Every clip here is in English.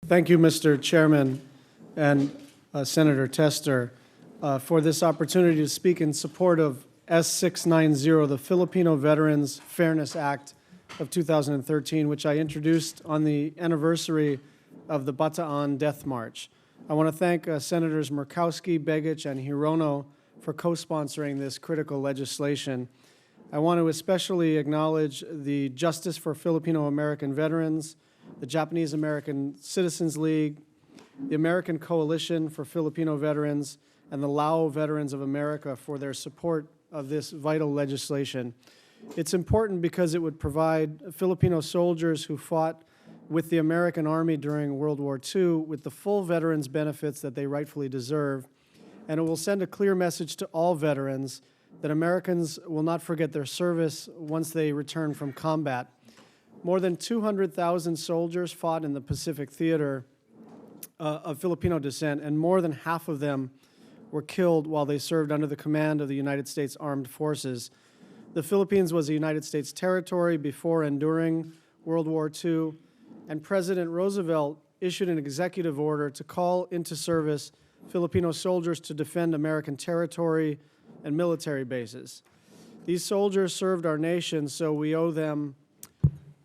Thank you, Mr. Chairman and Senator Tester, for this opportunity to speak in support of S690, the Filipino Veterans Fairness Act of 2013, which I introduced on the anniversary of the Bataan Death March. I want to thank Senators Murkowski, Begich, and Hirono for co-sponsoring this critical legislation. I want to especially acknowledge the Justice for Filipino American Veterans, the Japanese American Citizens League, the American Coalition for Filipino Veterans, and the Lao Veterans of America for their support of this vital legislation. It's important because it would provide Filipino soldiers who fought with the American Army during World War II with the full veterans benefits that they rightfully deserve, and it will send a clear message to all veterans that Americans will not forget their service once they return from combat. More than 200,000 soldiers fought in the Pacific Theater of Filipino descent, and more than half of them were killed while they served under the command of the United States Armed Forces. The Philippines was a United States territory before and during World War II, and President Roosevelt issued an executive order to call into service Filipino soldiers to defend American territory and military bases. These soldiers served our nation, so we owe them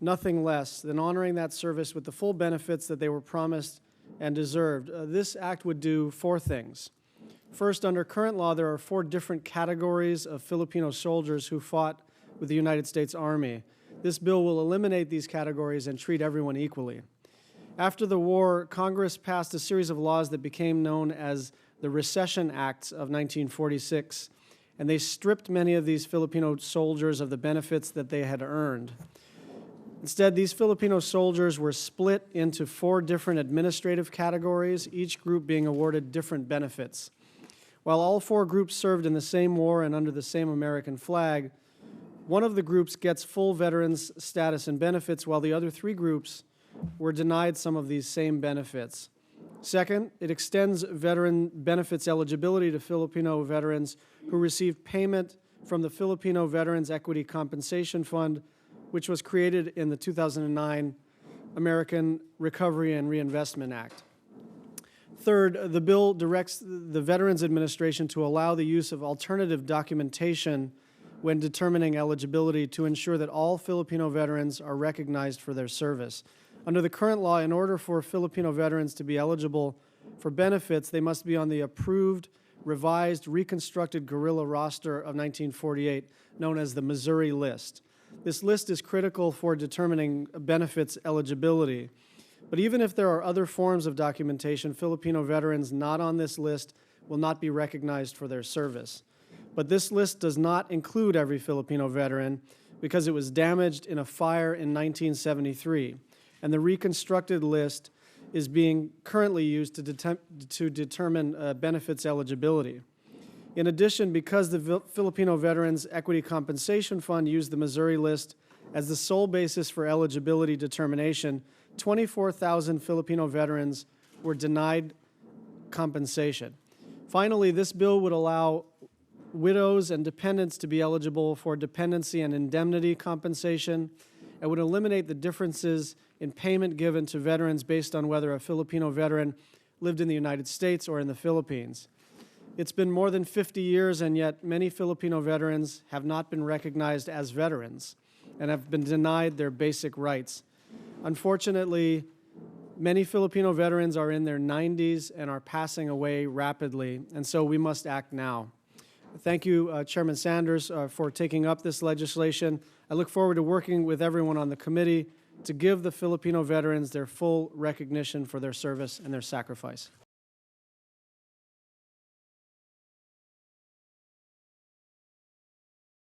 nothing less than honoring that service with the full benefits that they were promised and deserved. This act would do four things. First, under current law, there are four different categories of Filipino soldiers who fought with the United States Army. This bill will eliminate these categories and treat everyone equally. After the war, Congress passed a series of laws that became known as the Recession Acts of 1946, and they stripped many of these Filipino soldiers of the benefits that they had earned. Instead, these Filipino soldiers were split into four different administrative categories, each group being awarded different benefits. While all four groups served in the same war and under the same American flag, one of the groups gets full veterans status and benefits, while the other three groups were denied some of these same benefits. Second, it extends veteran benefits eligibility to Filipino veterans who received payment from the Filipino Veterans Equity Compensation Fund, which was created in the 2009 American Recovery and Reinvestment Act. Third, the bill directs the Veterans Administration to allow the use of alternative documentation when determining eligibility to ensure that all Filipino veterans are recognized for their service. Under the current law, in order for Filipino veterans to be eligible for benefits, they must be on the approved, revised, reconstructed guerrilla roster of 1948, known as the Missouri List. This list is critical for determining benefits eligibility. But even if there are other forms of documentation, Filipino veterans not on this list will not be recognized for their service. But this list does not include every Filipino veteran because it was damaged in a fire in 1973, and the reconstructed list is being currently used to determine benefits eligibility. In addition, because the Filipino Veterans Equity Compensation Fund used the Missouri List as the sole basis for eligibility determination, 24,000 Filipino veterans were denied compensation. Finally, this bill would allow widows and dependents to be eligible for dependency and indemnity compensation. It would eliminate the differences in payment given to veterans based on whether a Filipino veteran lived in the United States or in the Philippines. It's been more than 50 years, and yet many Filipino veterans have not been recognized as veterans and have been denied their basic rights. Unfortunately, many Filipino veterans are in their 90s and are passing away rapidly, and so we must act now. Thank you, Chairman Sanders, for taking up this legislation. I look forward to working with everyone on the committee to give the Filipino veterans their full recognition for their service and their sacrifice.